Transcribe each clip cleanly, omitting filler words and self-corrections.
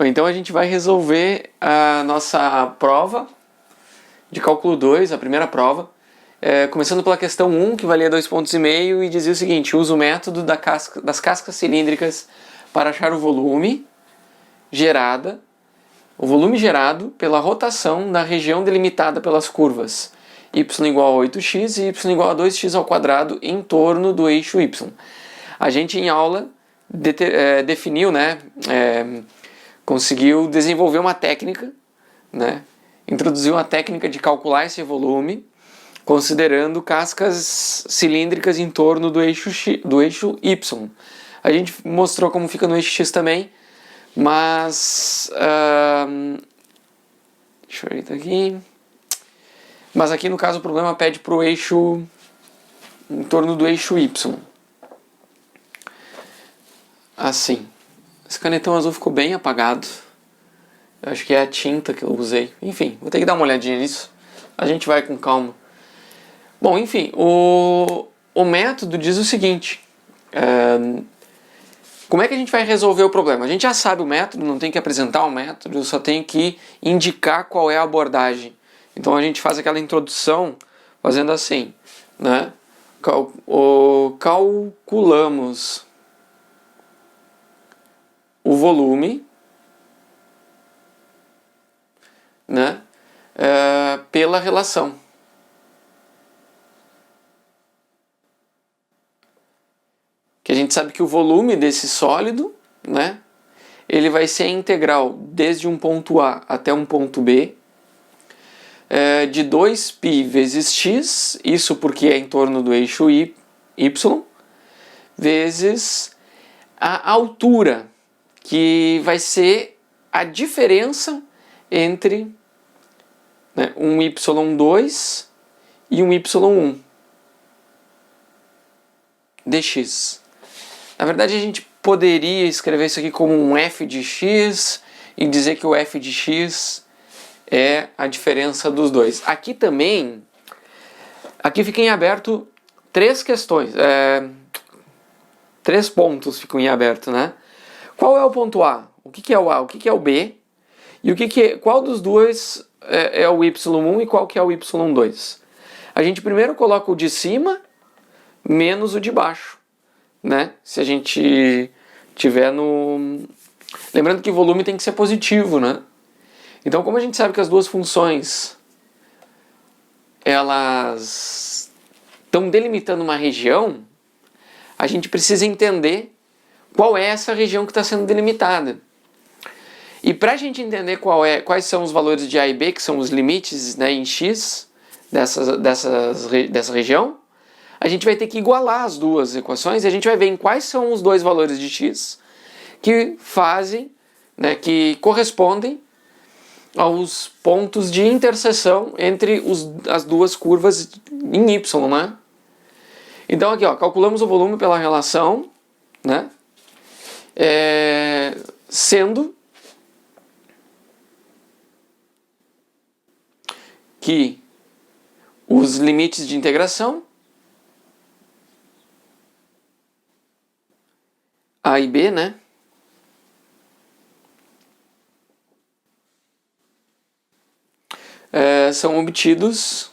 Então a gente vai resolver a nossa prova de cálculo 2, a primeira prova, começando pela questão 1, que valia 2,5 pontos, e dizia o seguinte: usa o método das cascas cilíndricas para achar o volume gerado pela rotação na região delimitada pelas curvas y igual a 8x e y igual a 2x ao quadrado em torno do eixo y. A gente em aula definiu, conseguiu desenvolver uma técnica, introduziu uma técnica de calcular esse volume considerando cascas cilíndricas em torno do eixo y. A gente mostrou como fica no eixo x também, mas deixa eu ver aqui. Mas aqui no caso o problema pede para o eixo em torno do eixo y. Assim. Esse canetão azul ficou bem apagado. Eu acho que é a tinta que eu usei. Enfim, vou ter que dar uma olhadinha nisso. A gente vai com calma. Bom, enfim, o método diz o seguinte. Como é que a gente vai resolver o problema? A gente já sabe o método, não tem que apresentar o método, eu só tenho que indicar qual é a abordagem. Então a gente faz aquela introdução fazendo assim, calculamos o volume, pela relação. Que a gente sabe que o volume desse sólido, ele vai ser integral desde um ponto A até um ponto B, de 2π vezes x, isso porque é em torno do eixo y, vezes a altura, que vai ser a diferença entre um y2 e um y1 dx. Na verdade a gente poderia escrever isso aqui como um f de x e dizer que o f de x é a diferença dos dois. Aqui também, fica em aberto três questões, 3 pontos ficam em aberto, Qual é o ponto A? O que é o A? O que é o B? E qual dos dois é o y1 e qual que é o y2? A gente primeiro coloca o de cima menos o de baixo, Se a gente tiver no... Lembrando que o volume tem que ser positivo, Então, como a gente sabe que as duas funções elas estão delimitando uma região, a gente precisa entender qual é essa região que está sendo delimitada. E para a gente entender quais são os valores de A e B, que são os limites em x dessa região, a gente vai ter que igualar as duas equações e a gente vai ver em quais são os dois valores de x que que correspondem aos pontos de interseção entre as duas curvas em y, Então aqui, calculamos o volume pela relação, sendo que os limites de integração A e B, são obtidos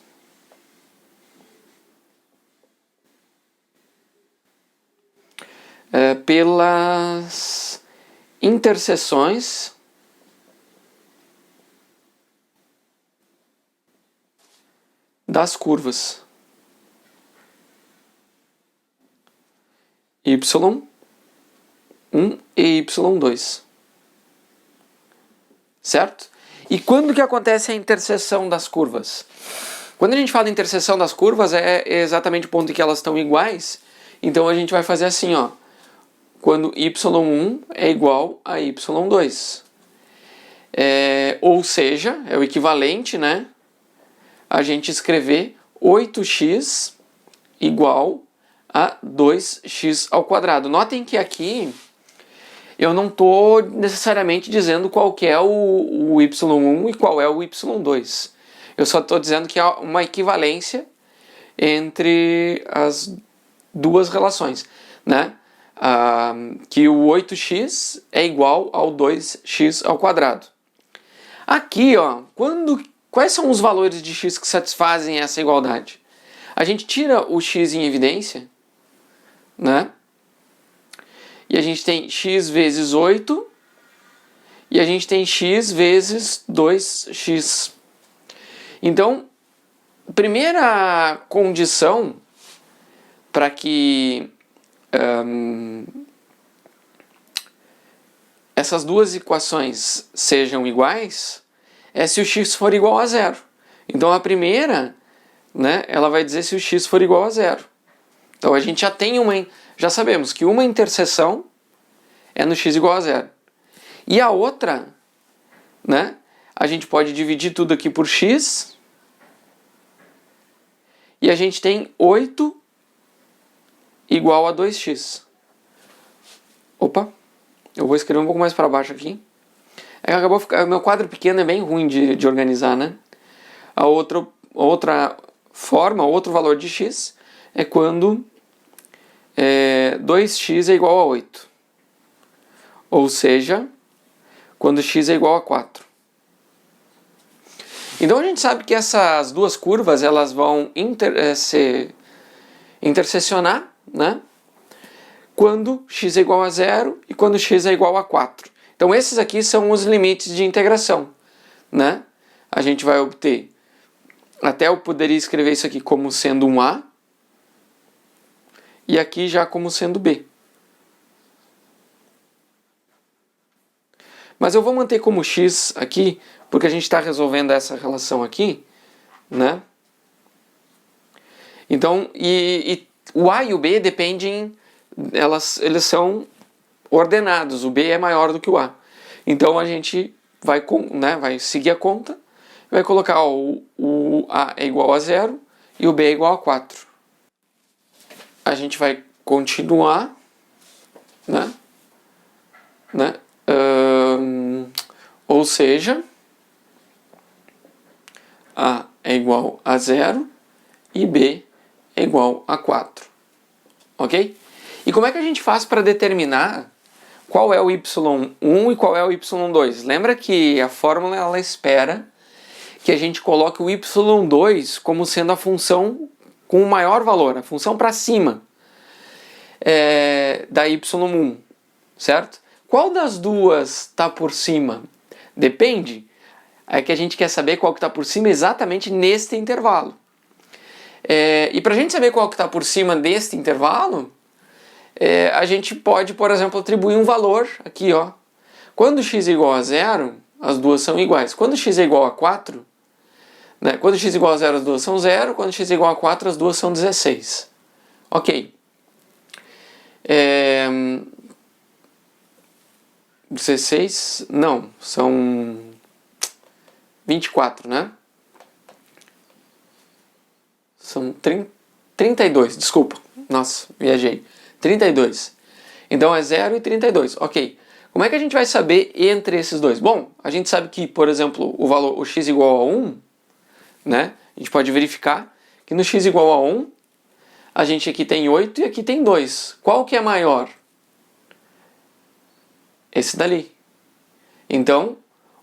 pelas interseções das curvas y1 e y2, certo? E quando que acontece a interseção das curvas? Quando a gente fala de interseção das curvas, é exatamente o ponto em que elas estão iguais. Então a gente vai fazer assim, quando y1 é igual a y2. Ou seja, é o equivalente, a gente escrever 8x igual a 2x ao quadrado. Notem que aqui eu não estou necessariamente dizendo qual que é o y1 e qual é o y2. Eu só estou dizendo que há uma equivalência entre as duas relações, que o 8x é igual ao 2x ao quadrado. Aqui, ó, quais são os valores de x que satisfazem essa igualdade? A gente tira o x em evidência, né? E a gente tem x vezes 8 e a gente tem x vezes 2x. Então, primeira condição para que essas duas equações sejam iguais é se o x for igual a zero. Então a primeira, né, ela vai dizer se o x for igual a zero. Então a gente já sabemos que uma interseção é no x igual a zero. E a outra, né, a gente pode dividir tudo aqui por x e a gente tem 8 igual a 2x. Opa, eu vou escrever um pouco mais para baixo aqui. Meu quadro pequeno é bem ruim de organizar, né? A outra forma, outro valor de x é quando 2x é igual a 8. Ou seja, quando x é igual a 4. Então a gente sabe que essas duas curvas elas vão se intersecionar, né? Quando x é igual a 0 e quando x é igual a 4. Então esses aqui são os limites de integração, né? A gente vai obter, até eu poderia escrever isso aqui como sendo um a, e aqui já como sendo b. Mas eu vou manter como x aqui, porque a gente está resolvendo essa relação aqui, né? Então, o a e o b dependem, eles são ordenados, o b é maior do que o a. Então a gente vai seguir a conta, vai colocar o a é igual a 0 e o b é igual a 4. A gente vai continuar, né? Ou seja, a é igual a 0 e b é igual a 4. Ok? E como é que a gente faz para determinar qual é o y1 e qual é o y2? Lembra que a fórmula ela espera que a gente coloque o y2 como sendo a função com o maior valor, a função para cima da y1, certo? Qual das duas está por cima? Depende. É que a gente quer saber qual que está por cima exatamente neste intervalo. E para a gente saber qual que está por cima deste intervalo, a gente pode, por exemplo, atribuir um valor aqui, ó. Quando x é igual a 0, as duas são iguais. Quando x é igual a 4, né? Quando x é igual a 0, as duas são 0. Quando x é igual a 4, as duas são 16. Ok. 16? Não, são 24, né? São 32, desculpa. Nossa, viajei. 32. Então é 0 e 32. Ok. Como é que a gente vai saber entre esses dois? Bom, a gente sabe que, por exemplo, o x igual a 1, né? A gente pode verificar que no x igual a 1, a gente aqui tem 8 e aqui tem 2. Qual que é maior? Esse dali. Então,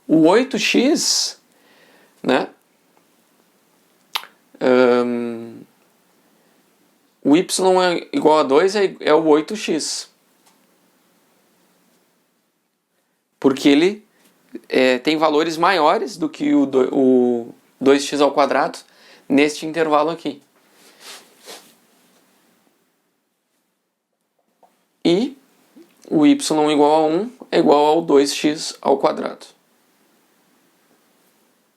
o 8x, né? O y é igual a 2 é o 8x. Porque ele tem valores maiores do que o 2x ao quadrado neste intervalo aqui. E o y igual a 1 é igual ao 2x ao quadrado.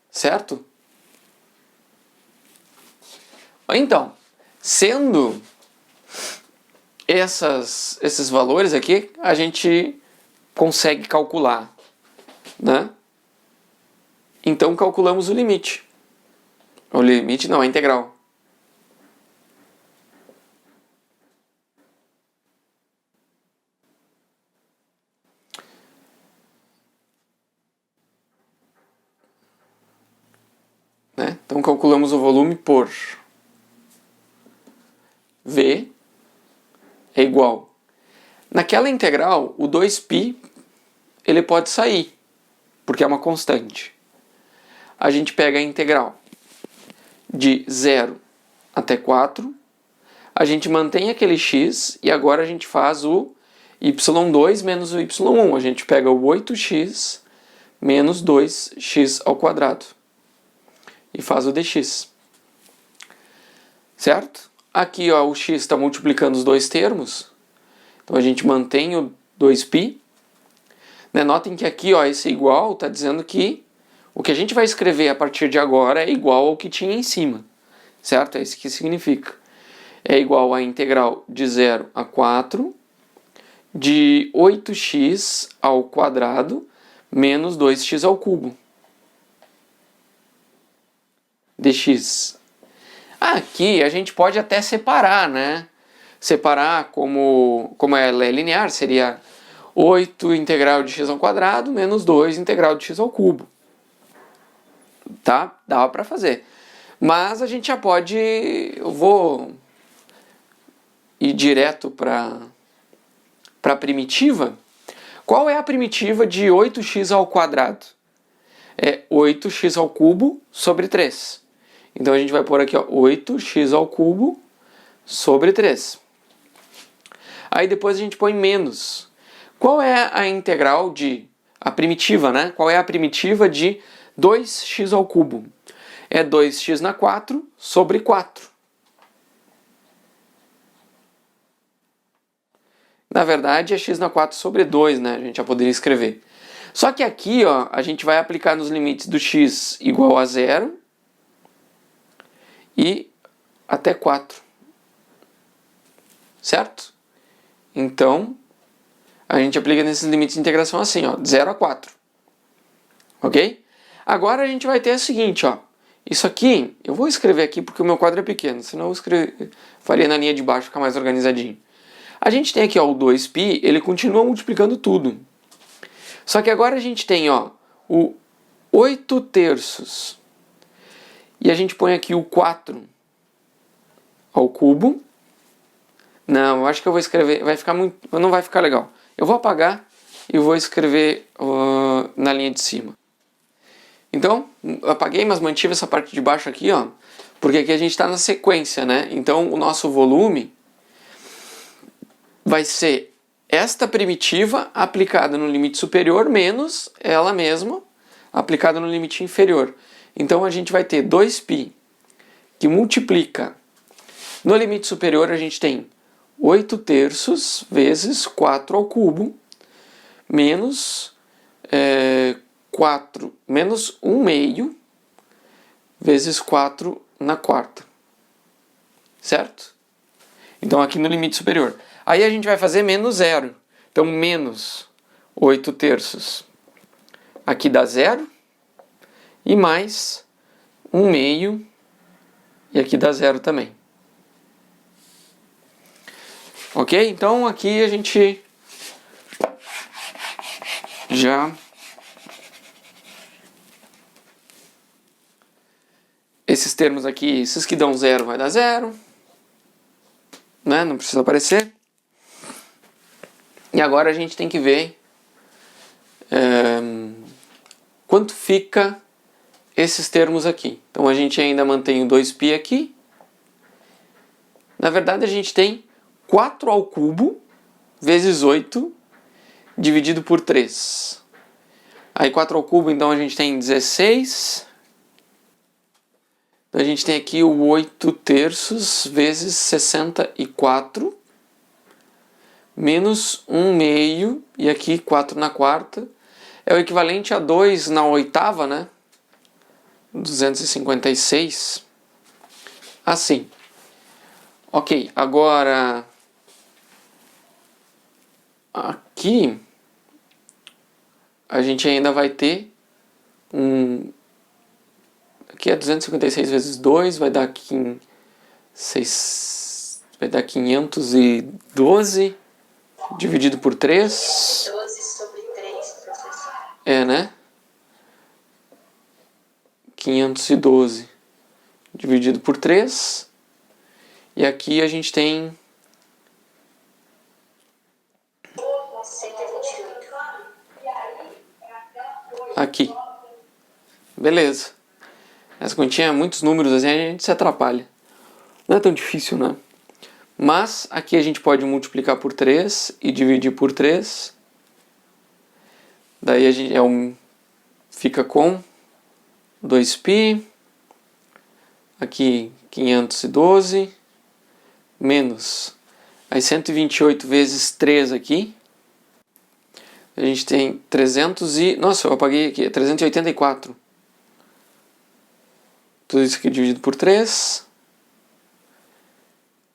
Certo? Então, sendo esses valores aqui, a gente consegue calcular, né? Então calculamos o limite. O limite não, a integral. Né? Então calculamos o volume por V é igual. Naquela integral, o 2π ele pode sair, porque é uma constante. A gente pega a integral de 0 até 4, a gente mantém aquele x e agora a gente faz o y2 menos o y1. A gente pega o 8x menos 2x ao quadrado e faz o dx. Certo? Aqui ó, o x está multiplicando os dois termos, então a gente mantém o 2π. Né? Notem que aqui ó, esse igual está dizendo que o que a gente vai escrever a partir de agora é igual ao que tinha em cima. Certo? É isso que significa. É igual a integral de 0 a 4 de 8x ao quadrado menos 2x ao cubo dx. Aqui a gente pode até separar, né? Separar como ela é linear, seria 8 integral de x ao quadrado menos 2 integral de x ao cubo. Tá? Dá para fazer. Mas a gente já pode... Eu vou ir direto para a primitiva. Qual é a primitiva de 8x ao quadrado? É 8x ao cubo sobre 3. Então a gente vai pôr aqui ó, 8x ao cubo sobre 3. Aí depois a gente põe menos. Qual é a integral de... a primitiva, né? Qual é a primitiva de 2x ao cubo? É 2x na 4 sobre 4. Na verdade é x na 4 sobre 2, né? A gente já poderia escrever. Só que aqui ó, a gente vai aplicar nos limites do x igual a 0 e até 4. Certo? Então, a gente aplica nesses limites de integração assim, ó, 0 a 4. Ok? Agora a gente vai ter o seguinte, ó. Isso aqui, eu vou escrever aqui porque o meu quadro é pequeno, senão eu faria na linha de baixo, ficar mais organizadinho. A gente tem aqui ó, o 2π, ele continua multiplicando tudo. Só que agora a gente tem ó, o 8 terços. E a gente põe aqui o 4 ao cubo. Não, eu acho que eu vou escrever, vai ficar muito, não vai ficar legal. Eu vou apagar e vou escrever na linha de cima. Então, apaguei, mas mantive essa parte de baixo aqui, ó, porque aqui a gente está na sequência, né? Então, o nosso volume vai ser esta primitiva aplicada no limite superior menos ela mesma aplicada no limite inferior. Então, a gente vai ter 2π que multiplica. No limite superior, a gente tem 8 terços vezes 4 ao cubo menos 4 menos 1 meio vezes 4 na quarta. Certo? Então aqui no limite superior. Aí a gente vai fazer menos 0. Então menos 8 terços. Aqui dá 0. E mais 1 meio. E aqui dá 0 também. Ok? Então aqui a gente já... Esses termos aqui, esses que dão 0 vai dar 0. Né? Não precisa aparecer. E agora a gente tem que ver quanto fica esses termos aqui. Então a gente ainda mantém o 2π aqui. Na verdade a gente tem 4 ao cubo vezes 8 dividido por 3. Aí 4 ao cubo, então a gente tem 16. Então a gente tem aqui o 8 terços vezes 64 menos 1 meio, e aqui 4 na quarta. É o equivalente a 2 na oitava, né? 256. Assim. Ok, agora... Aqui a gente ainda vai ter aqui é 256 vezes 2, vai dar aqui 512 dividido por 3. 12 sobre 3, professor. É, né? 512 dividido por 3. E aqui a gente tem aqui. Beleza. Essa continha é muitos números assim, a gente se atrapalha. Não é tão difícil, né? Mas aqui a gente pode multiplicar por 3 e dividir por 3. Daí a gente fica com 2π. Aqui 512 menos as 128 vezes 3 aqui. A gente tem 300 e... Nossa, eu apaguei aqui, 384. Tudo isso aqui dividido por 3.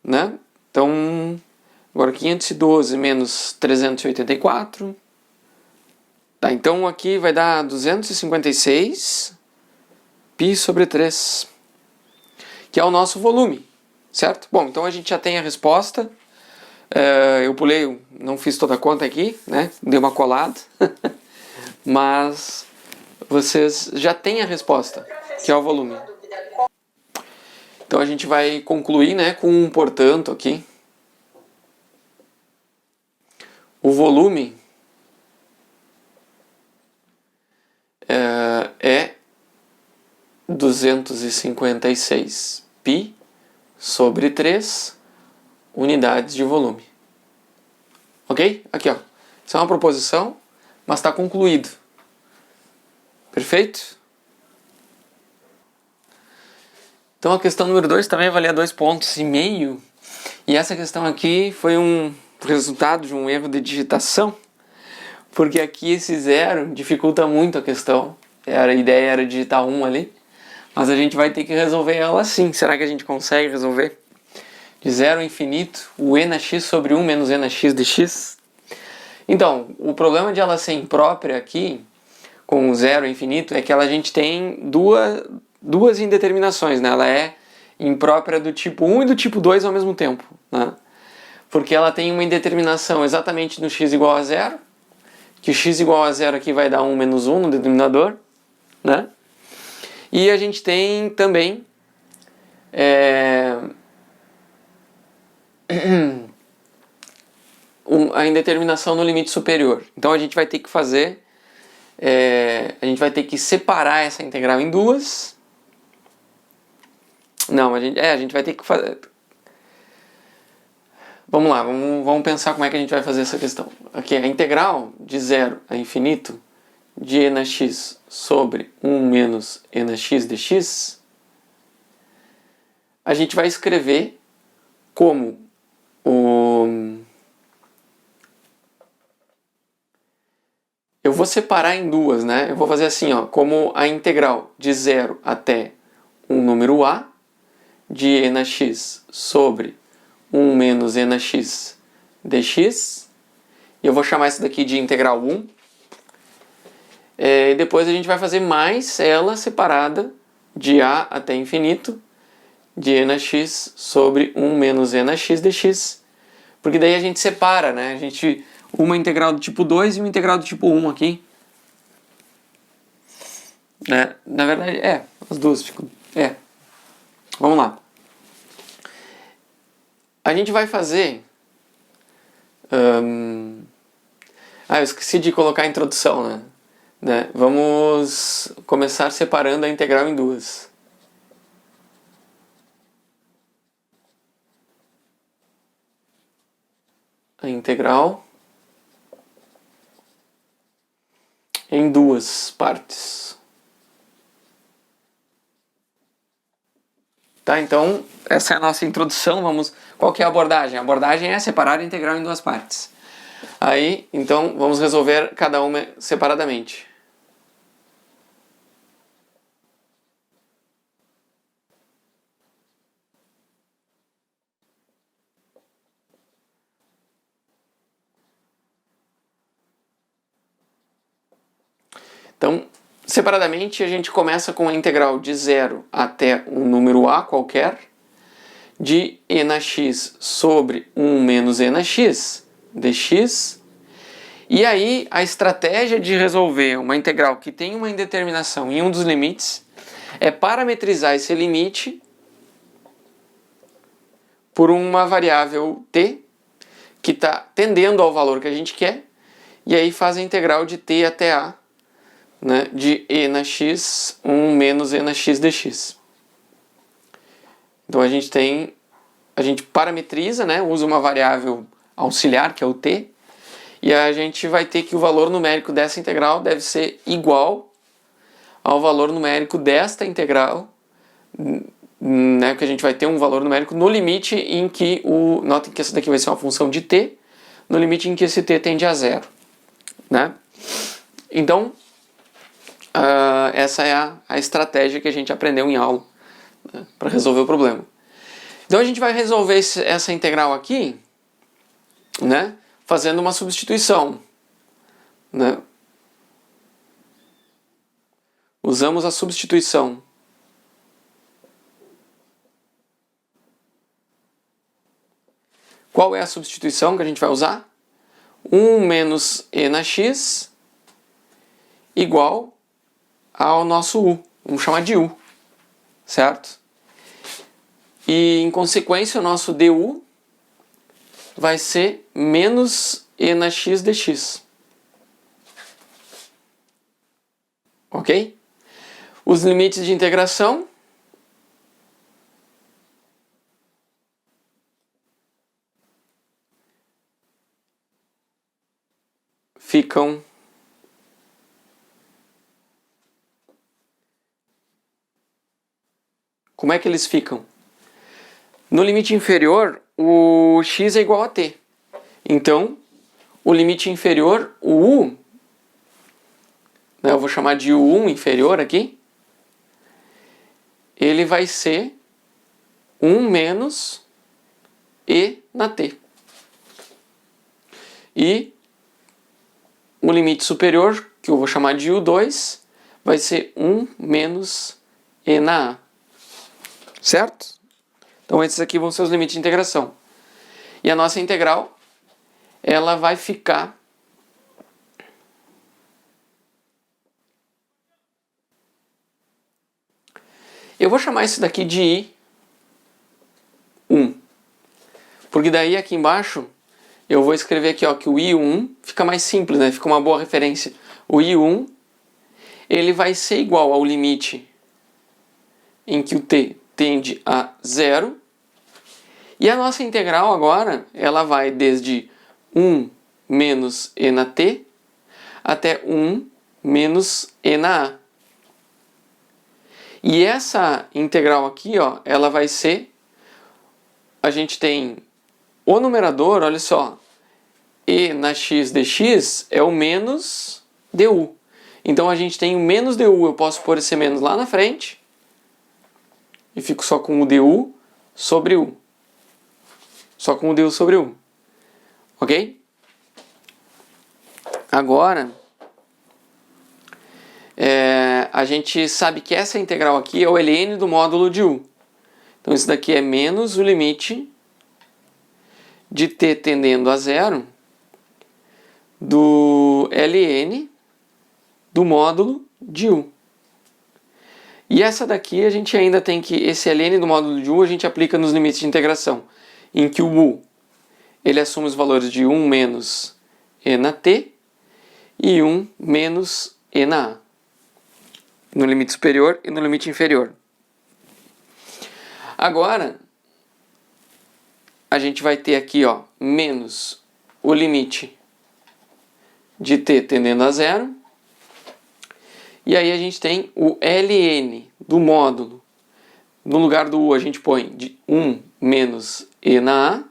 Né? Então, agora 512 menos 384. Tá, então aqui vai dar 256 π sobre 3, que é o nosso volume, certo? Bom, então a gente já tem a resposta. Eu pulei, não fiz toda a conta aqui, né? Dei uma colada. Mas vocês já têm a resposta, que é o volume. Então a gente vai concluir, né, com um portanto aqui. O volume é 256 π sobre 3 unidades de volume. Ok? Aqui, ó. Isso é uma proposição, mas está concluído. Perfeito? Então a questão número 2 também valia 2,5 pontos. E essa questão aqui foi um resultado de um erro de digitação, porque aqui esse 0 dificulta muito a questão. A ideia era digitar 1 ali, mas a gente vai ter que resolver ela assim. Será que a gente consegue resolver? De 0 a infinito, o e na x sobre 1 menos e na x de x. Então, o problema de ela ser imprópria aqui, com o 0 a infinito, é que a gente tem duas indeterminações, né? Ela é imprópria do tipo 1 e do tipo 2 ao mesmo tempo, né? Porque ela tem uma indeterminação exatamente no x igual a 0, que o x igual a 0 aqui vai dar 1 menos 1 no denominador, né? E a gente tem também a indeterminação no limite superior. Então a gente vai ter que fazer, a gente vai ter que separar essa integral em duas. Não, a gente vai ter que fazer... Vamos lá, vamos pensar como é que a gente vai fazer essa questão. Aqui, a integral de 0 a infinito de e na x sobre 1 menos e na x dx, a gente vai escrever como eu vou separar em duas, né? Eu vou fazer assim, ó, como a integral de 0 até um número a de e na x sobre 1 menos e na x dx. E eu vou chamar isso daqui de integral 1. Depois a gente vai fazer mais ela separada de a até infinito de e na x sobre 1 menos e na x dx. Porque daí a gente separa, né? Uma integral do tipo 2 e uma integral do tipo 1 aqui. Né? Na verdade, as duas ficam... Vamos lá. A gente vai fazer... eu esqueci de colocar a introdução, né? Vamos começar separando a integral em duas. A integral em duas partes. Tá, então essa é a nossa introdução. Qual que é a abordagem? A abordagem é separar a integral em duas partes. Aí, então, vamos resolver cada uma separadamente. Então, separadamente, a gente começa com a integral de 0 até um número a qualquer, de e na x sobre 1 menos e na x dx. E aí, a estratégia de resolver uma integral que tem uma indeterminação em um dos limites é parametrizar esse limite por uma variável t que está tendendo ao valor que a gente quer, e aí faz a integral de t até a né, de e na x, 1 menos e na x dx. Então a gente parametriza, né, usa uma variável auxiliar, que é o t, e a gente vai ter que o valor numérico dessa integral deve ser igual ao valor numérico desta integral, né, que a gente vai ter um valor numérico no limite em que notem que essa daqui vai ser uma função de t, no limite em que esse t tende a zero, né? Então, essa é a estratégia que a gente aprendeu em aula, né, para resolver o problema. Então a gente vai resolver essa integral aqui, né, fazendo uma substituição, né? Usamos a substituição. Qual é a substituição que a gente vai usar? 1 menos e na x igual ao nosso u. Vamos chamar de u, certo? E em consequência o nosso du vai ser menos e na x dx. Ok? Os limites de integração ficam como é que eles ficam? No limite inferior, o x é igual a t. Então, o limite inferior, o u, né, eu vou chamar de u1 inferior aqui, ele vai ser 1 menos e na t. E o limite superior, que eu vou chamar de u2, vai ser 1 menos e na a. Certo? Então esses aqui vão ser os limites de integração. E a nossa integral, ela vai ficar eu vou chamar isso daqui de I1. Porque daí aqui embaixo eu vou escrever aqui, ó, que o I1 fica mais simples, né? Fica uma boa referência. O I1 ele vai ser igual ao limite em que o t tende a zero. E a nossa integral agora, ela vai desde 1 menos e na t até 1 menos e na a. E essa integral aqui, ó, ela vai ser, a gente tem o numerador, olha só, e na x dx é o menos du. Então a gente tem o menos du, eu posso pôr esse menos lá na frente e fico só com o du sobre u. Só com o du sobre u. Ok? Agora, a gente sabe que essa integral aqui é o ln do módulo de u. Então isso daqui é menos o limite de t tendendo a zero do ln do módulo de u. E essa daqui a gente ainda tem que, esse ln do módulo de u a gente aplica nos limites de integração, em que o u ele assume os valores de 1 menos e na t e 1 menos e na a, no limite superior e no limite inferior. Agora, a gente vai ter aqui, ó, menos o limite de t tendendo a zero. E aí a gente tem o ln do módulo. No lugar do u a gente põe de 1 menos e na a.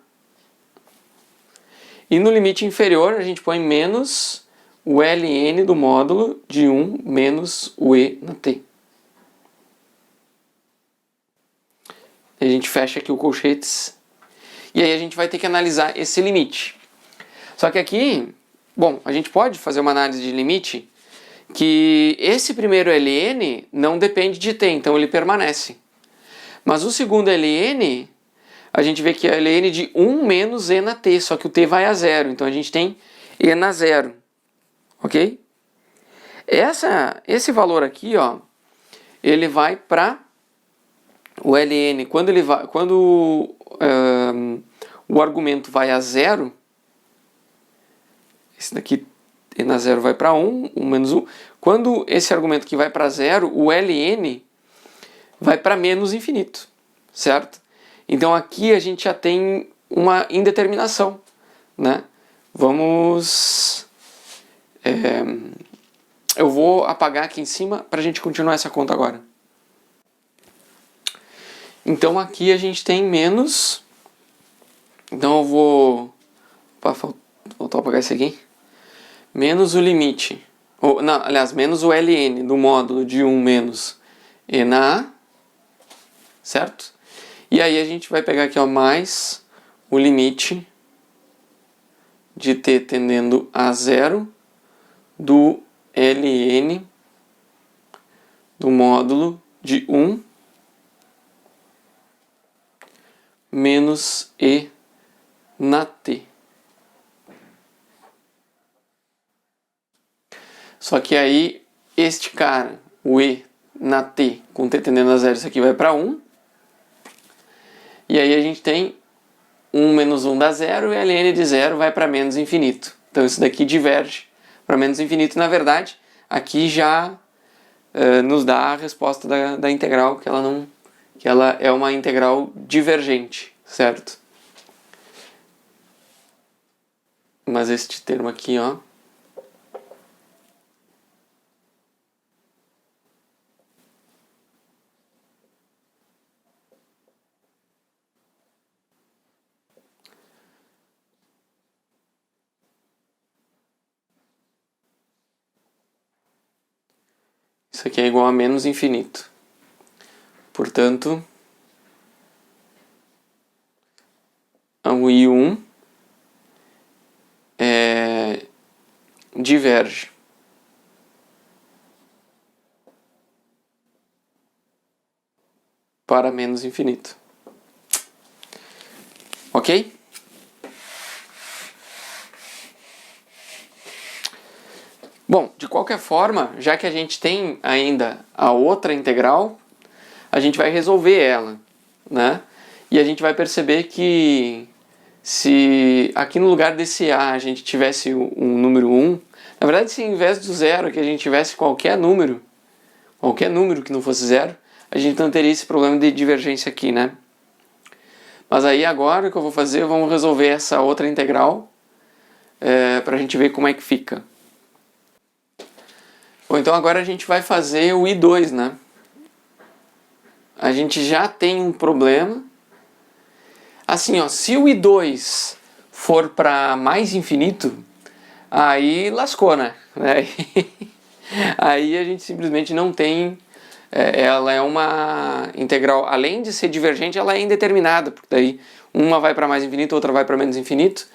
E no limite inferior a gente põe menos o ln do módulo de 1 menos o e na t. A gente fecha aqui o colchetes. E aí a gente vai ter que analisar esse limite. Só que aqui, bom, a gente pode fazer uma análise de limite que esse primeiro ln não depende de t, então ele permanece. Mas o segundo ln, a gente vê que é ln de 1 menos e na t, só que o t vai a zero, então a gente tem e na zero. Ok? Esse valor aqui, ó, ele vai para o ln, quando o argumento vai a zero, esse daqui e na zero vai para 1, 1 menos 1. Quando esse argumento aqui vai para zero, o ln vai para menos infinito, certo? Então aqui a gente já tem uma indeterminação, né? Vamos... eu vou apagar aqui em cima para a gente continuar essa conta agora. Então aqui a gente tem menos... Então eu vou... Voltar a apagar esse aqui. Menos o limite. Não, aliás, menos o ln do módulo de 1 menos e na a. Certo? E aí a gente vai pegar aqui, ó, mais o limite de t tendendo a zero do ln do módulo de 1 menos e na t. Só que aí este cara, o e na t com t tendendo a zero, isso aqui vai para 1. E aí a gente tem 1 menos 1 dá zero e ln de zero vai para menos infinito. Então isso daqui diverge para menos infinito. Na verdade, aqui já nos dá a resposta da integral, que ela é uma integral divergente, certo? Mas este termo aqui, ó, isso aqui é igual a menos infinito. Portanto, o I1 diverge. Para menos infinito. Ok? Bom, de qualquer forma, já que a gente tem ainda a outra integral, a gente vai resolver ela, né? E a gente vai perceber que se aqui no lugar desse a a gente tivesse um número 1, na verdade, se em vez do zero que a gente tivesse qualquer número que não fosse zero, a gente não teria esse problema de divergência aqui, né? Mas aí agora o que eu vou fazer, vamos resolver essa outra integral para a gente ver como é que fica. Bom, então agora a gente vai fazer o I2, né? A gente já tem um problema. Assim, ó, se o I2 for para mais infinito, aí lascou, né? Aí a gente simplesmente não tem... ela é uma integral, além de ser divergente, ela é indeterminada, porque daí uma vai para mais infinito, outra vai para menos infinito.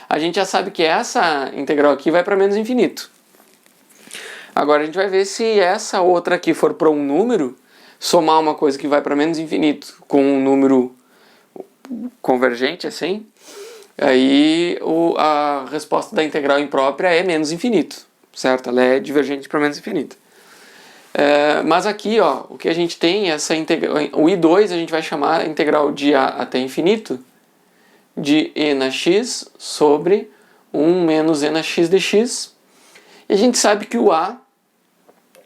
A gente já sabe que essa integral aqui vai para menos infinito. Agora a gente vai ver se essa outra aqui for para um número, somar uma coisa que vai para menos infinito com um número convergente, assim, aí a resposta da integral imprópria é menos infinito, certo? Ela é divergente para menos infinito. Mas aqui, ó, o que a gente tem, o I2 a gente vai chamar a integral de a até infinito de e na x sobre 1 menos e na x dx. E a gente sabe que o a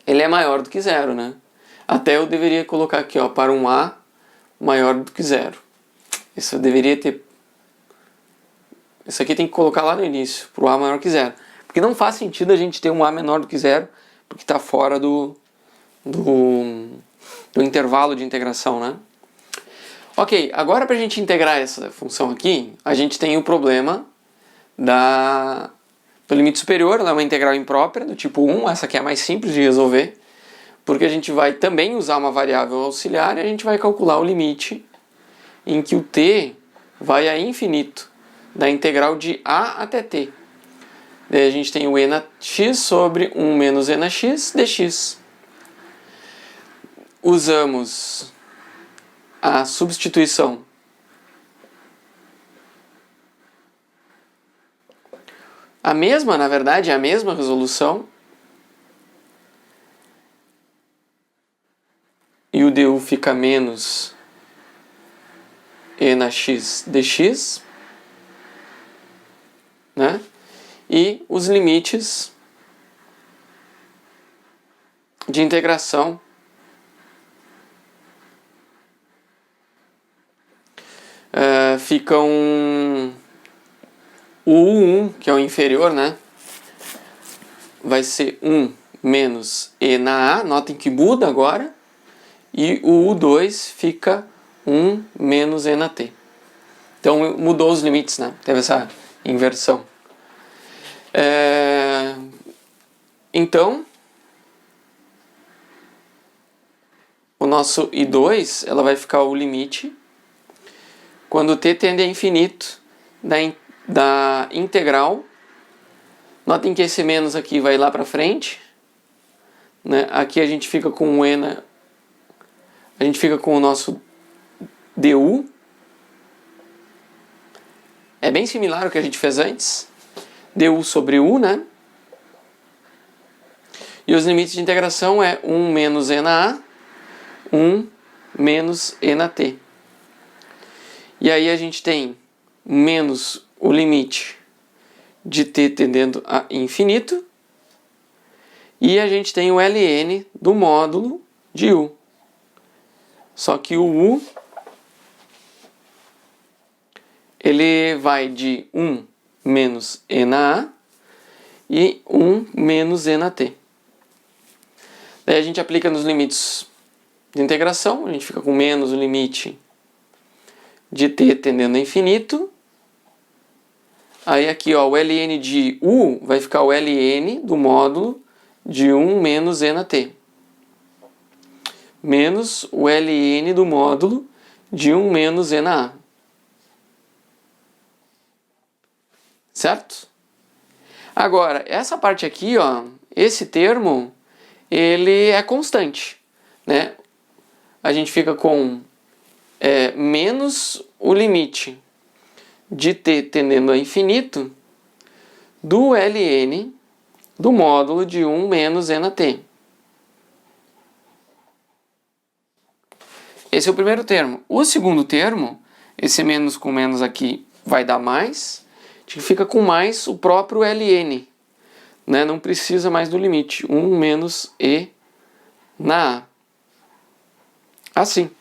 ele é maior do que zero, né? Até eu deveria colocar aqui, ó, para um a maior do que zero. Isso eu deveria ter... Isso aqui tem que colocar lá no início, para o a maior que zero. Porque não faz sentido a gente ter um a menor do que zero, porque está fora do intervalo de integração, né? Ok, agora para a gente integrar essa função aqui, a gente tem o problema do limite superior, ela é uma integral imprópria do tipo 1, essa aqui é a mais simples de resolver, porque a gente vai também usar uma variável auxiliar e a gente vai calcular o limite em que o t vai a infinito da integral de a até t. Daí a gente tem o e na x sobre 1 menos e na x dx. Usamos a substituição na verdade, é a mesma resolução. E o du fica menos e na x dx, né? E os limites de integração ficam o U1, que é o inferior, né? Vai ser 1 menos E na A, notem que muda agora, e o U2 fica 1 menos E na T. Então mudou os limites, né? Teve essa inversão. Então, o nosso I2 ela vai ficar o limite quando t tende a infinito da integral. Notem que esse menos aqui vai lá para frente, né? Aqui a gente fica com o a gente fica com o nosso du. É bem similar ao que a gente fez antes, du sobre u, né? E os limites de integração é 1 menos E na A, 1 menos E na T. E aí a gente tem menos o limite de t tendendo a infinito, e a gente tem o ln do módulo de u. Só que o u ele vai de 1 menos E na A e 1 menos E na T. Daí a gente aplica nos limites de integração, a gente fica com menos o limite de t tendendo a infinito. Aí aqui, ó, o ln de u vai ficar o ln do módulo de 1 menos E na T. Menos o ln do módulo de 1 menos E na A. Certo? Agora, essa parte aqui, ó, esse termo, ele é constante, né? A gente fica com menos o limite de t tendendo a infinito do ln do módulo de 1 menos E na T. Esse é o primeiro termo. O segundo termo, esse menos com menos aqui vai dar mais, a gente fica com mais o próprio ln, né? Não precisa mais do limite, 1 menos E na A. Assim.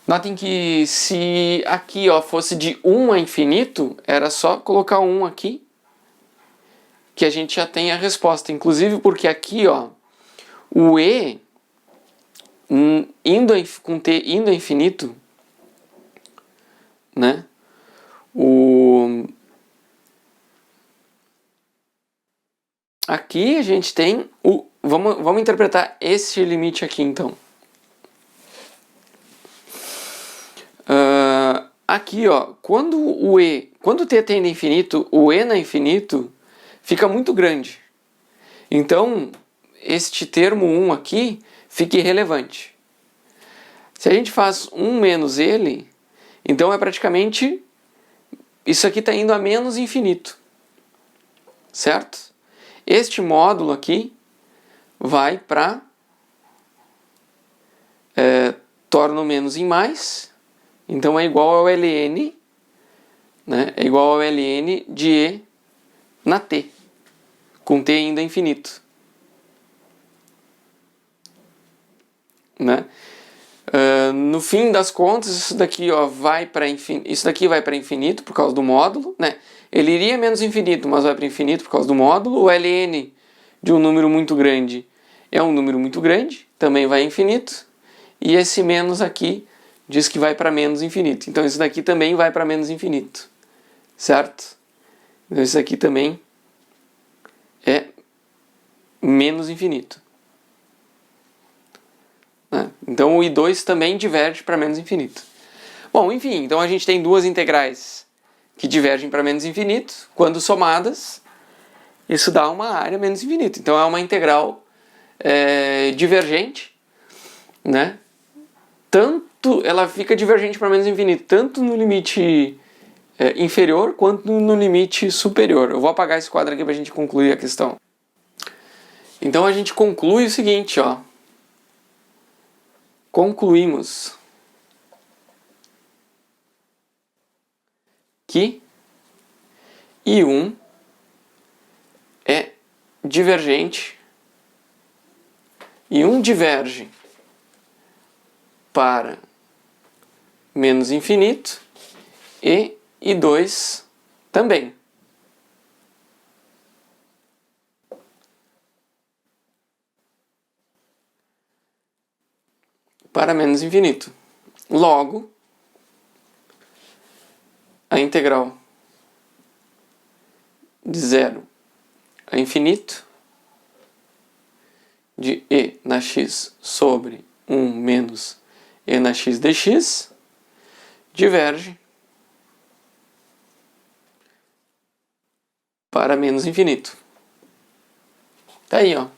Notem que se aqui, ó, fosse de 1 a infinito, era só colocar 1 aqui, que a gente já tem a resposta. Inclusive porque aqui, ó, o E, com t indo a infinito, né? Aqui a gente tem o... Vamos interpretar esse limite aqui, então. Aqui, ó, quando t tende a infinito, o E na infinito fica muito grande. Então, este termo 1 aqui fica irrelevante. Se a gente faz 1 menos ele, então é praticamente... Isso aqui está indo a menos infinito. Certo? Este módulo aqui vai para... torna o menos em mais... Então é igual ao ln, né? É igual ao ln de E na T, com t indo a infinito. Né? No fim das contas, isso daqui, ó, vai para infinito por causa do módulo. Né? Ele iria menos infinito, mas vai para infinito por causa do módulo. O ln de um número muito grande é um número muito grande, também vai a infinito. E esse menos aqui diz que vai para menos infinito. Então isso daqui também vai para menos infinito. Certo? Então isso aqui também é menos infinito. Né? Então o I2 também diverge para menos infinito. Bom, enfim, então a gente tem duas integrais que divergem para menos infinito. Quando somadas, isso dá uma área menos infinito. Então é uma integral divergente, né? Ela fica divergente para menos infinito, tanto no limite inferior quanto no limite superior. Eu vou apagar esse quadro aqui para a gente concluir a questão. Então a gente conclui o seguinte, ó. Concluímos que I1 é divergente e um diverge para menos infinito e 2 também. Para menos infinito. Logo, a integral de 0 a infinito de e na x sobre 1 menos e na x dx diverge para menos infinito. Tá aí, ó.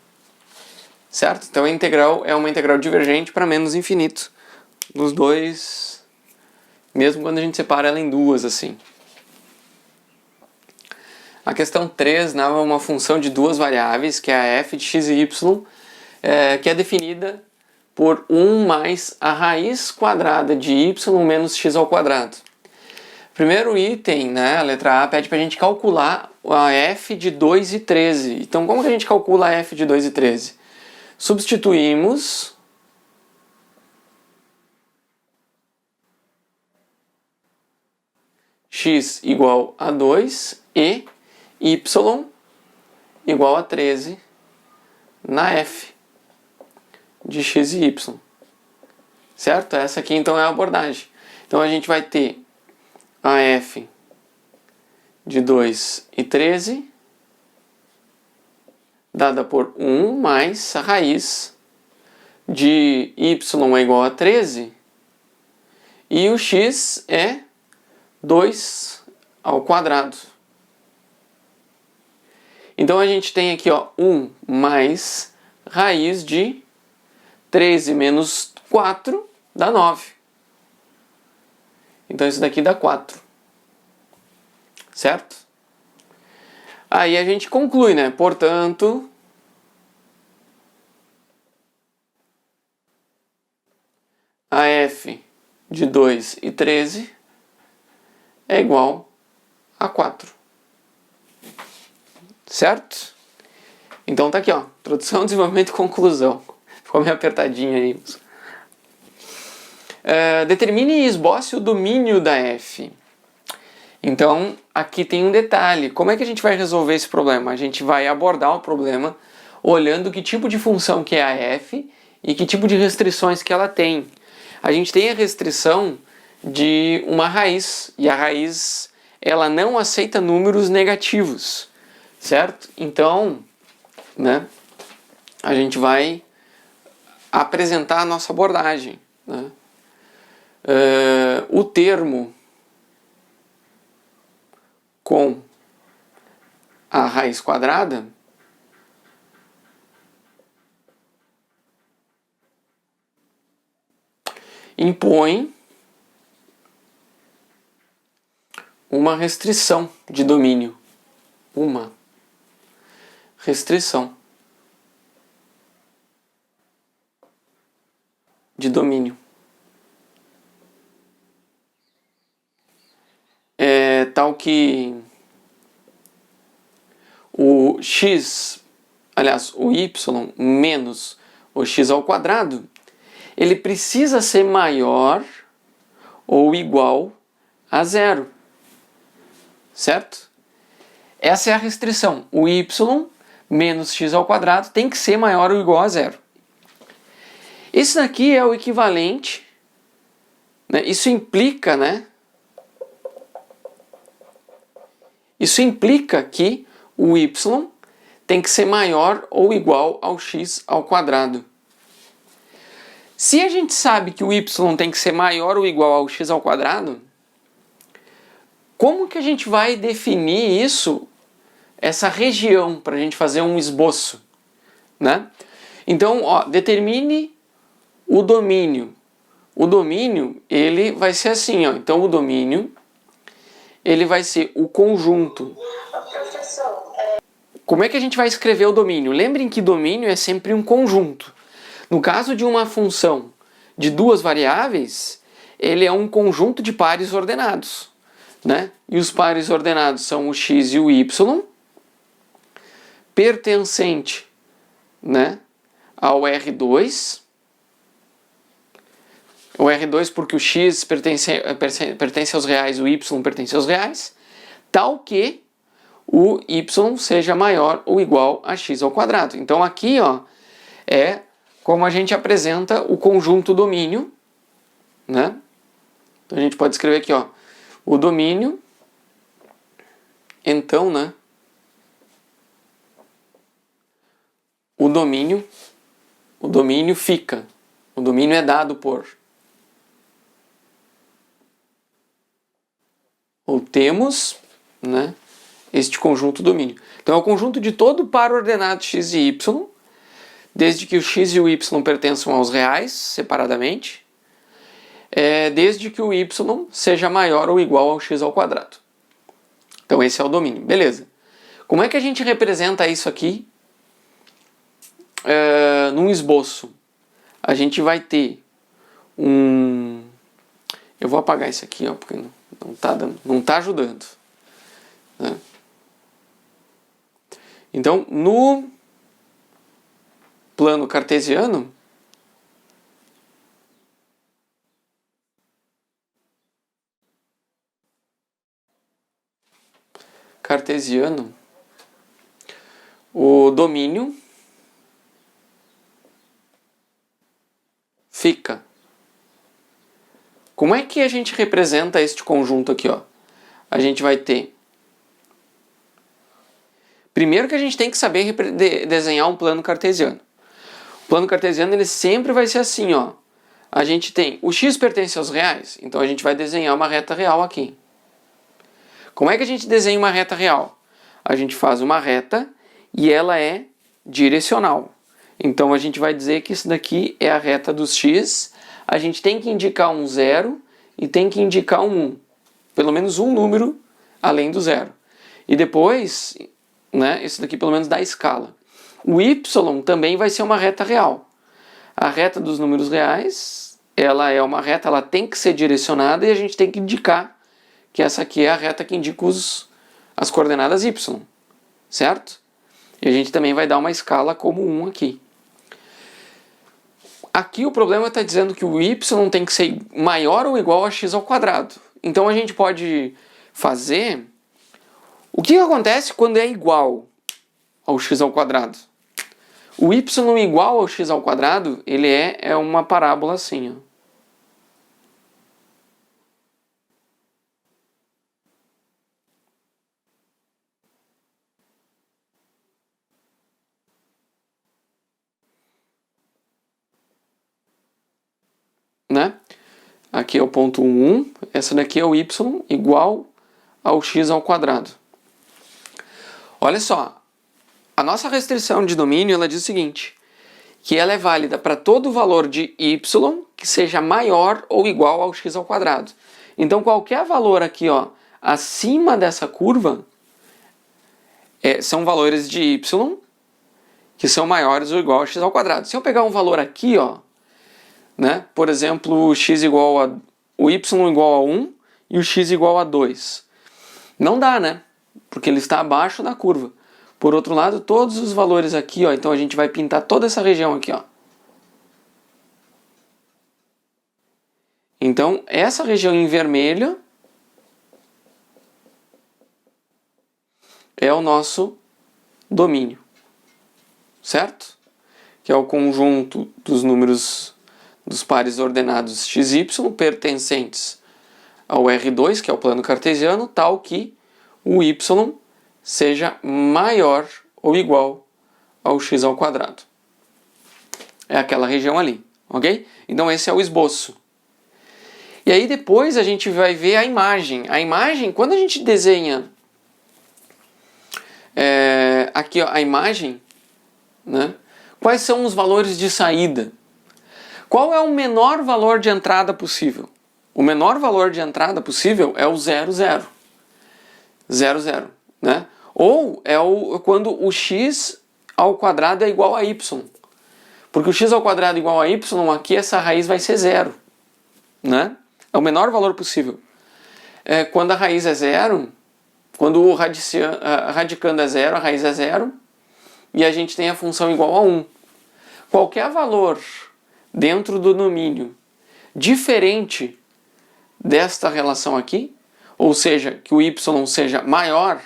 Certo? Então a integral é uma integral divergente para menos infinito. Dos dois, mesmo quando a gente separa ela em duas, assim. A questão 3 dava uma função de duas variáveis, que é a f de x e y, que é definida por 1 mais a raiz quadrada de y menos x ao quadrado. Primeiro item, né, a letra A, pede para a gente calcular a f de 2 e 13. Então, como que a gente calcula a f de 2 e 13? Substituímos x igual a 2 e y igual a 13 na f de x e y. Certo? Essa aqui então é a abordagem. Então a gente vai ter a f de 2 e 13 dada por 1 mais a raiz de y é igual a 13 e o x é 2 ao quadrado. Então a gente tem aqui, ó, 1 mais raiz de 13 menos 4 dá 9. Então isso daqui dá 4. Certo? Aí a gente conclui, né? Portanto, a f de 2 e 13 é igual a 4. Certo? Então tá aqui, ó. Introdução, desenvolvimento e conclusão. Ficou meio apertadinho aí. Determine e esboce o domínio da f. Então, aqui tem um detalhe. Como é que a gente vai resolver esse problema? A gente vai abordar o problema olhando que tipo de função que é a f e que tipo de restrições que ela tem. A gente tem a restrição de uma raiz, e a raiz ela não aceita números negativos, certo? Então, né, a gente vai apresentar a nossa abordagem, né? O termo com a raiz quadrada impõe uma restrição de domínio. Uma restrição de domínio. Tal que o x, aliás, o y menos o x ao quadrado, ele precisa ser maior ou igual a 0. Certo? Essa é a restrição. O y menos x ao quadrado tem que ser maior ou igual a 0. Isso daqui é o equivalente, né? Isso implica, né? Isso implica que o y tem que ser maior ou igual ao x ao quadrado. Se a gente sabe que o y tem que ser maior ou igual ao x ao quadrado, como que a gente vai definir isso, essa região, para a gente fazer um esboço, né? Então, ó, determine o domínio. O domínio, ele vai ser assim, ó. Então, o domínio, ele vai ser o conjunto. Professor, Como é que a gente vai escrever o domínio? Lembrem que domínio é sempre um conjunto. No caso de uma função de duas variáveis, ele é um conjunto de pares ordenados, né? E os pares ordenados são o x e o y, pertencente, né, ao R2. O R2 porque o x pertence aos reais, o y pertence aos reais, tal que o y seja maior ou igual a x ao quadrado. Então aqui, ó, é como a gente apresenta o conjunto domínio, né? Então a gente pode escrever aqui, ó, o domínio, então, né? O domínio fica, o domínio é dado por, ou temos, né, este conjunto domínio. Então é o conjunto de todo par ordenado x e y, desde que o x e o y pertençam aos reais, separadamente, desde que o y seja maior ou igual ao x ao quadrado. Então esse é o domínio, beleza. Como é que a gente representa isso aqui num esboço? A gente vai ter um... Eu vou apagar isso aqui, ó, porque não tá ajudando, né? Então, no plano cartesiano, o domínio fica. Como é que a gente representa este conjunto aqui, ó? A gente vai ter... Primeiro que a gente tem que saber desenhar um plano cartesiano. O plano cartesiano ele sempre vai ser assim, ó. A gente tem... O x pertence aos reais, então a gente vai desenhar uma reta real aqui. Como é que a gente desenha uma reta real? A gente faz uma reta e ela é direcional. Então a gente vai dizer que isso daqui é a reta dos x. A gente tem que indicar um 0 e tem que indicar um 1. Pelo menos um número além do 0. E depois, né, isso daqui pelo menos dá escala. O y também vai ser uma reta real. A reta dos números reais, ela é uma reta, ela tem que ser direcionada e a gente tem que indicar que essa aqui é a reta que indica as coordenadas y, certo? E a gente também vai dar uma escala como 1 aqui. Aqui o problema está dizendo que o y tem que ser maior ou igual a x ao quadrado. Então a gente pode fazer... O que acontece quando é igual ao x ao quadrado? O y igual ao x ao quadrado, ele é uma parábola assim, ó. Né? Aqui é o ponto 1, essa daqui é o y igual ao x ao quadrado. Olha só, a nossa restrição de domínio ela diz o seguinte, que ela é válida para todo valor de y que seja maior ou igual ao x ao quadrado. Então qualquer valor aqui, ó, acima dessa curva são valores de y que são maiores ou igual ao x ao quadrado. Se eu pegar um valor aqui, ó, né, por exemplo, o y igual a 1 e o x igual a 2. Não dá, né? Porque ele está abaixo da curva. Por outro lado, todos os valores aqui, ó, então a gente vai pintar toda essa região aqui, ó. Então, essa região em vermelho é o nosso domínio, certo? Que é o conjunto dos números dos pares ordenados x e y pertencentes ao R2, que é o plano cartesiano, tal que o y seja maior ou igual ao x ao quadrado. É aquela região ali, ok? Então esse é o esboço. E aí depois a gente vai ver a imagem. A imagem, quando a gente desenha aqui, ó, a imagem, né? Quais são os valores de saída? Qual é o menor valor de entrada possível? O menor valor de entrada possível é o 0, 0. 0, 0, né? Ou quando o x ao quadrado é igual a y. Porque o x ao quadrado é igual a y, aqui essa raiz vai ser 0, né? É o menor valor possível. Quando a raiz é 0, quando o radicando é 0, a raiz é 0, e a gente tem a função igual a 1. qualquer valor dentro do domínio diferente desta relação aqui, ou seja, que o y seja maior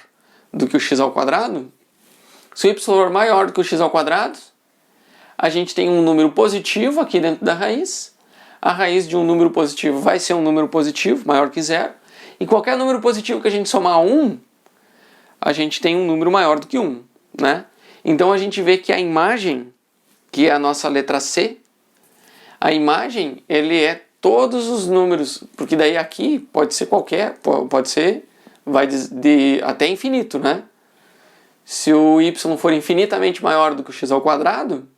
do que o x ao quadrado, se o y for maior do que o x ao quadrado, a gente tem um número positivo aqui dentro da raiz. A raiz de um número positivo vai ser um número positivo, maior que zero. E qualquer número positivo que a gente somar a 1, a gente tem um número maior do que 1, né? Então a gente vê que a imagem, que é a nossa letra C, a imagem, ele é todos os números, porque daí aqui pode ser qualquer, pode ser, vai até infinito, né? Se o y for infinitamente maior do que o x ao quadrado,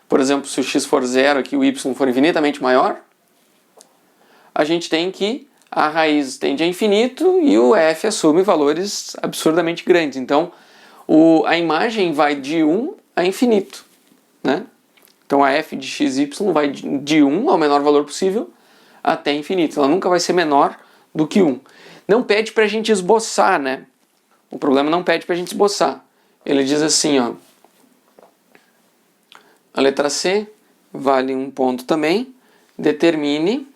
por exemplo, se o x for zero aqui, o y for infinitamente maior, a gente tem que a raiz tende a infinito e o f assume valores absurdamente grandes. Então, a imagem vai de 1 a infinito, né? Então, a f de xy vai de 1 ao menor valor possível até infinito. Ela nunca vai ser menor do que 1. Não pede para a gente esboçar, né? O problema não pede para a gente esboçar. Ele diz assim, ó. A letra C vale um ponto também. Determine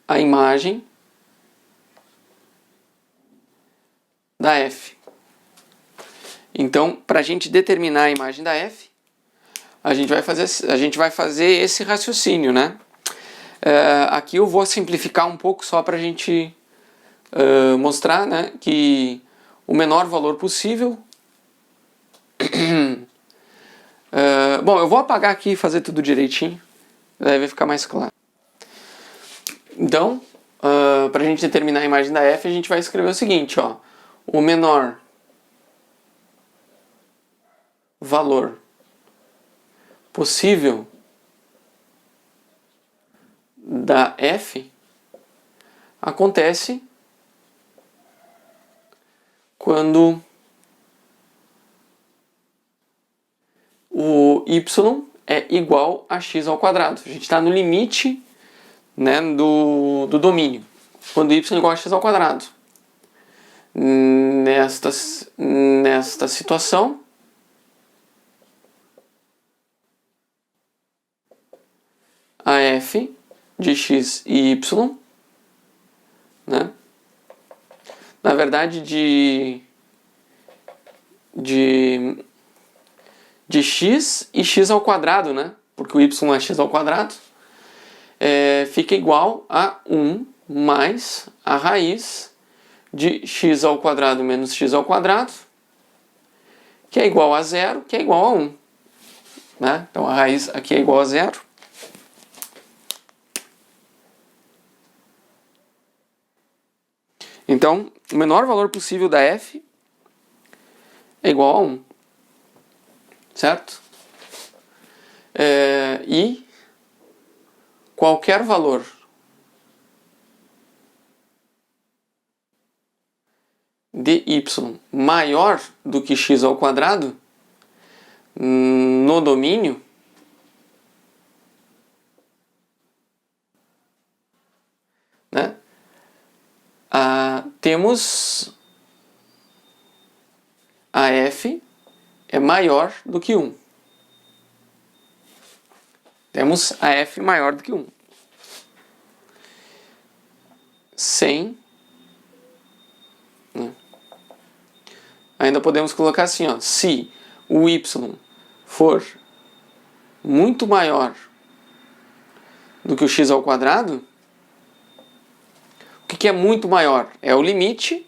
a imagem da f. Então, para a gente determinar a imagem da f, a gente vai fazer esse raciocínio, né? Aqui eu vou simplificar um pouco só para a gente mostrar, né, que o menor valor possível. Bom, eu vou apagar aqui e fazer tudo direitinho, daí vai ficar mais claro. Então, para a gente determinar a imagem da f, a gente vai escrever o seguinte, ó, o menor valor possível da f acontece quando o y é igual a x ao quadrado. A gente está no limite, né, do domínio. Quando y é igual a x ao quadrado. Nesta situação, a f de x e y, né? Na verdade, de x e x ao quadrado, né? Porque o y é x ao quadrado, fica igual a 1 mais a raiz de x ao quadrado menos x ao quadrado, que é igual a 0, que é igual a 1. Né? Então a raiz aqui é igual a 0. Então, o menor valor possível da f é igual a 1. Certo? E qualquer valor de y maior do que x ao quadrado no domínio né, temos a f é maior do que 1. Temos a f maior do que 1. Sem... né? Ainda podemos colocar assim, ó, se o y for muito maior do que o x ao quadrado, o que é muito maior? É o limite,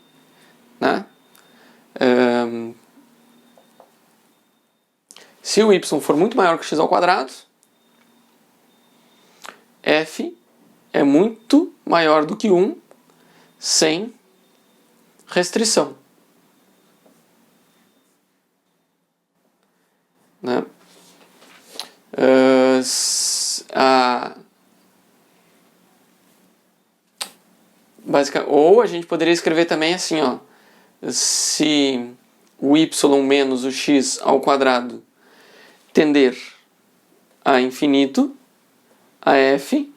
né? Se o y for muito maior que o x ao quadrado, f é muito maior do que 1 sem restrição. Né? Ou a gente poderia escrever também assim, ó, se o y menos o x ao quadrado tender a infinito, a f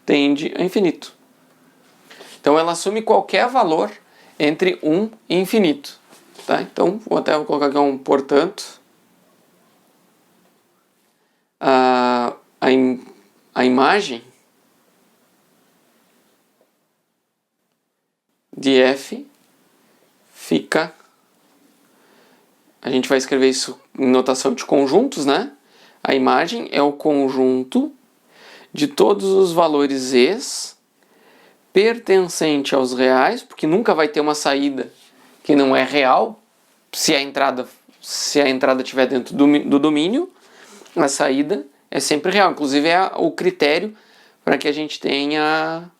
tende a infinito. Então ela assume qualquer valor entre 1 e infinito. Tá? Então, vou colocar aqui portanto, a imagem de f fica... A gente vai escrever isso em notação de conjuntos, né? A imagem é o conjunto de todos os valores es pertencente aos reais, porque nunca vai ter uma saída que não é real. Se a entrada estiver dentro do domínio, a saída é sempre real. Inclusive é o critério para que a gente tenha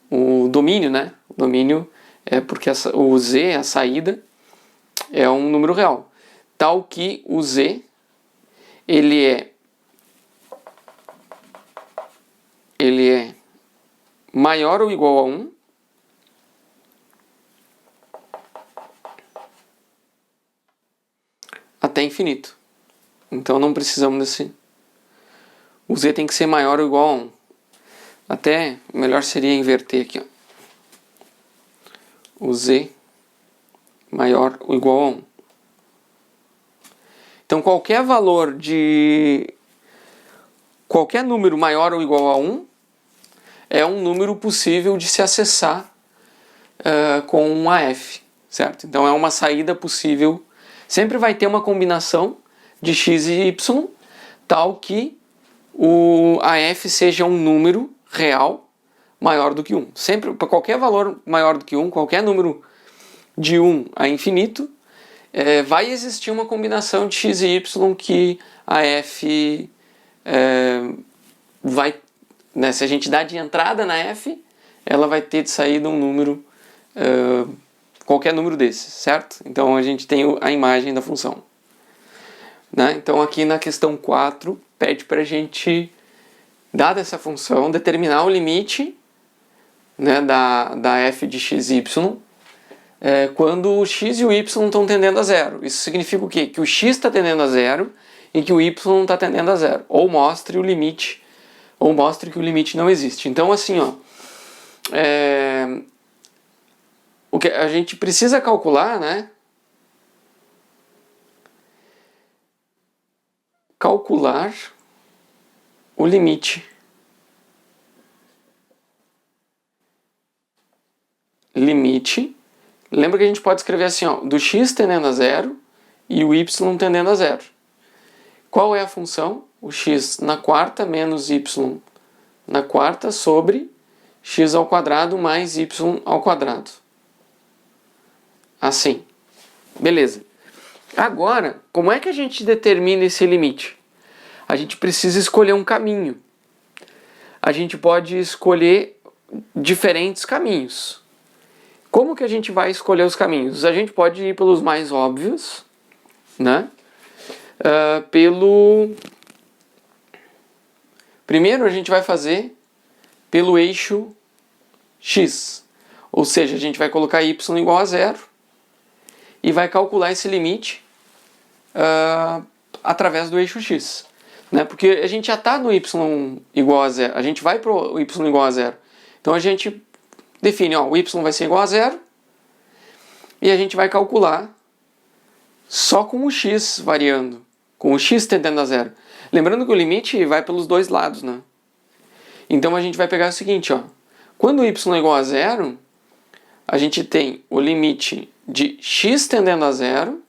o domínio, né? O domínio é porque o z, a saída, é um número real. Tal que o z, ele é maior ou igual a 1 até infinito. Então não precisamos desse... O z tem que ser maior ou igual a 1. Até melhor seria inverter aqui, ó. O z maior ou igual a 1. Então qualquer valor de... qualquer número maior ou igual a 1 é um número possível de se acessar com um AF, certo? Então é uma saída possível. Sempre vai ter uma combinação de x e y, tal que o AF seja um número real maior do que 1. Sempre, para qualquer valor maior do que 1, qualquer número de 1 a infinito, vai existir uma combinação de x e y que a f vai... Né, se a gente dá de entrada na f, ela vai ter de saída um número, qualquer número desses, certo? Então a gente tem a imagem da função. Né? Então aqui na questão 4, pede para a gente, dada essa função, determinar o limite, né, da f de x e y, quando o x e o y estão tendendo a zero. Isso significa o quê? Que o x está tendendo a zero e que o y está tendendo a zero. Ou mostre o limite, ou mostre que o limite não existe. Então assim, ó, o que a gente precisa calcular, né? Calcular o limite. Limite. Lembra que a gente pode escrever assim, ó, do x tendendo a zero e o y tendendo a zero. Qual é a função? O x na quarta menos y na quarta sobre x ao quadrado mais y ao quadrado. Assim. Beleza. Agora, como é que a gente determina esse limite? A gente precisa escolher um caminho. A gente pode escolher diferentes caminhos. Como que a gente vai escolher os caminhos? A gente pode ir pelos mais óbvios, né? Primeiro a gente vai fazer pelo eixo x. Ou seja, a gente vai colocar y igual a zero e vai calcular esse limite através do eixo x. Né? Porque a gente já está no y igual a zero. A gente vai para o y igual a zero. Então a gente define, ó, o y vai ser igual a zero e a gente vai calcular só com o x variando, com o x tendendo a zero. Lembrando que o limite vai pelos dois lados, né? Então a gente vai pegar o seguinte, ó, quando o y é igual a zero, a gente tem o limite de x tendendo a zero,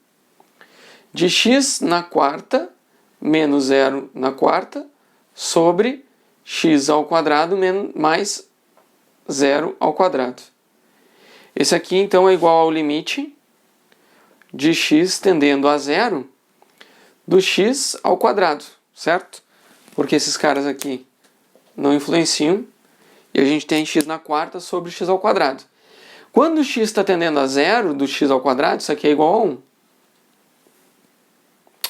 de x na quarta menos zero na quarta sobre x ao quadrado mais zero ao quadrado. Esse aqui então é igual ao limite de x tendendo a zero do x ao quadrado, certo? Porque esses caras aqui não influenciam e a gente tem x na quarta sobre x ao quadrado. Quando o x está tendendo a zero do x ao quadrado, isso aqui é igual a 1.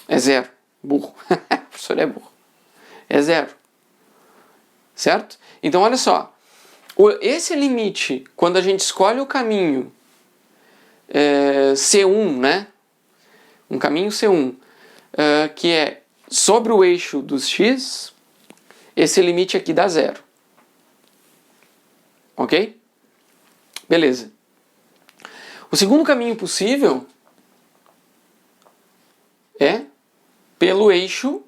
É zero. Burro. O professor é burro. É zero. Certo? Então olha só. Esse limite, quando a gente escolhe o caminho C1, né? Um caminho C1, que é sobre o eixo dos x, esse limite aqui dá zero. Ok? Beleza. O segundo caminho possível é pelo eixo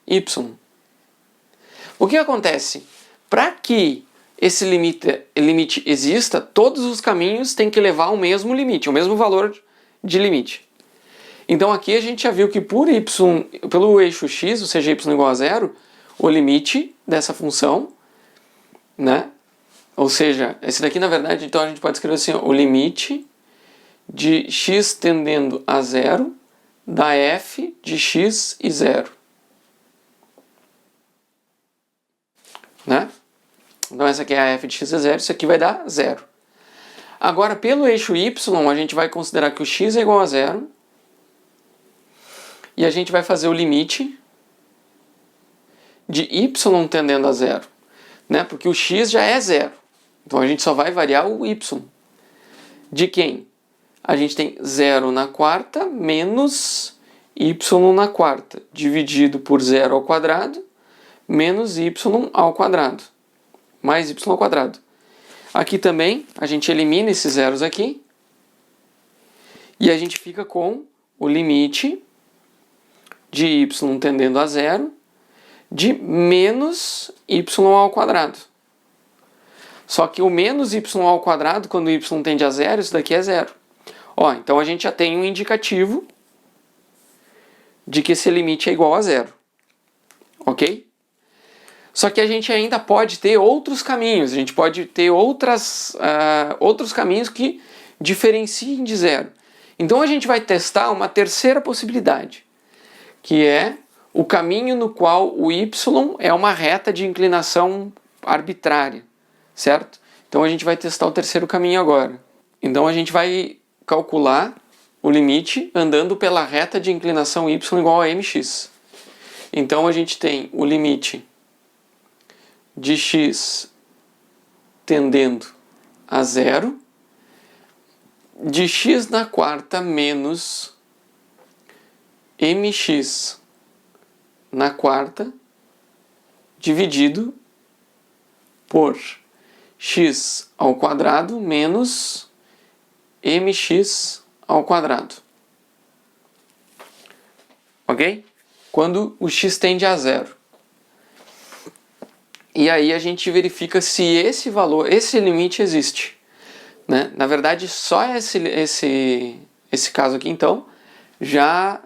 y. O que acontece? Para que esse limite exista, todos os caminhos têm que levar ao mesmo limite, ao mesmo valor de limite. Então aqui a gente já viu que pelo eixo x, ou seja, y igual a zero, o limite dessa função, né? Ou seja, esse daqui na verdade, então a gente pode escrever assim, ó, o limite de x tendendo a zero da f de x e zero. Né? Então essa aqui é a f de x é zero, isso aqui vai dar zero. Agora, pelo eixo y, a gente vai considerar que o x é igual a zero e a gente vai fazer o limite de y tendendo a zero, né? Porque o x já é zero, então a gente só vai variar o y. De quem? A gente tem 0 na quarta menos y na quarta, dividido por 0 ao quadrado, menos y ao quadrado, mais y ao quadrado. Aqui também, a gente elimina esses zeros aqui, e a gente fica com o limite de y tendendo a zero, de menos y ao quadrado. Só que o menos y ao quadrado, quando y tende a zero, isso daqui é zero. Ó, então a gente já tem um indicativo de que esse limite é igual a zero. Ok? Só que a gente ainda pode ter outros caminhos, a gente pode ter outros caminhos que diferenciem de zero. Então a gente vai testar uma terceira possibilidade, que é o caminho no qual o y é uma reta de inclinação arbitrária, certo? Então a gente vai testar o terceiro caminho agora. Então a gente vai calcular o limite andando pela reta de inclinação y igual a mx. Então a gente tem o limite de x tendendo a zero, de x na quarta menos mx na quarta, dividido por x ao quadrado menos mx ao quadrado. Ok? Quando o x tende a zero. E aí a gente verifica se esse valor, esse limite existe. Né? Na verdade, só esse caso aqui, então, já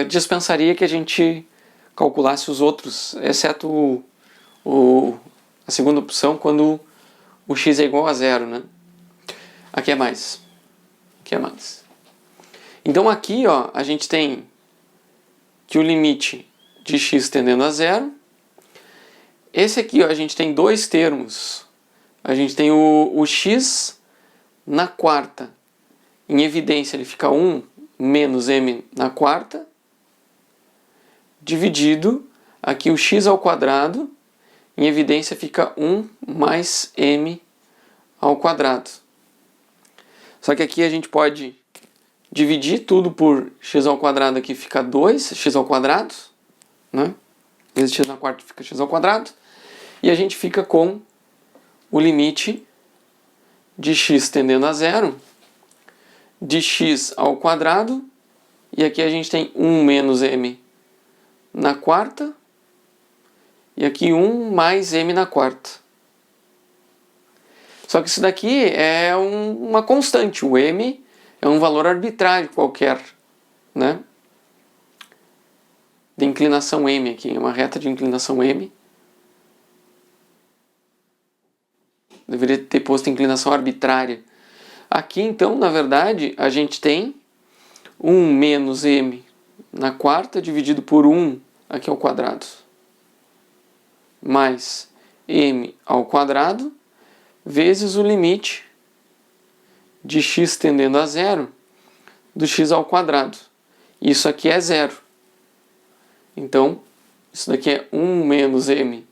dispensaria que a gente calculasse os outros, exceto a segunda opção, quando o x é igual a zero. Né? Aqui é mais. Aqui é mais. Então aqui, ó, a gente tem que o limite de x tendendo a zero. Esse aqui, ó, a gente tem dois termos. A gente tem o x na quarta. Em evidência, ele fica 1 menos m na quarta, dividido aqui o x ao quadrado. Em evidência, fica 1 mais m ao quadrado. Só que aqui a gente pode dividir tudo por x ao quadrado, aqui fica 2x ao quadrado, né? Vezes x na quarta fica x ao quadrado. E a gente fica com o limite de x tendendo a zero, de x ao quadrado, e aqui a gente tem 1 menos m na quarta, e aqui 1 mais m na quarta. Só que isso daqui é uma constante, o m é um valor arbitrário qualquer, né? De inclinação m aqui, é uma reta de inclinação m. Deveria ter posto inclinação arbitrária. Aqui, então, na verdade, a gente tem 1 menos m na quarta dividido por 1 aqui ao quadrado, mais m ao quadrado, vezes o limite de x tendendo a zero do x ao quadrado. Isso aqui é zero. Então, isso daqui é 1 menos m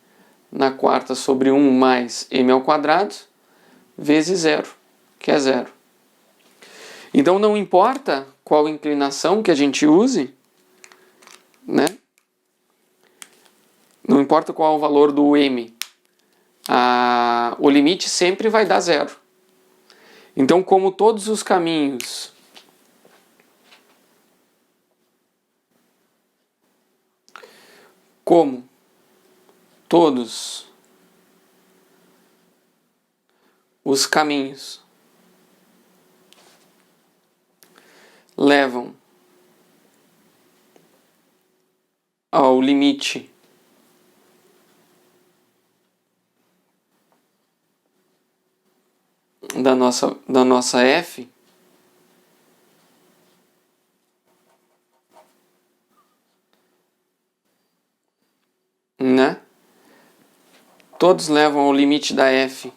na quarta sobre 1 mais m ao quadrado, vezes zero, que é zero. Então, não importa qual inclinação que a gente use, né? Não importa qual o valor do m, o limite sempre vai dar zero. Então, como todos os caminhos como todos os caminhos levam ao limite da nossa f, né? Todos levam ao limite da f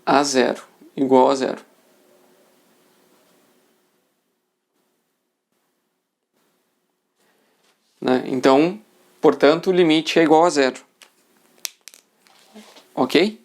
a zero, igual a zero. Né? Então, portanto, o limite é igual a zero. Ok?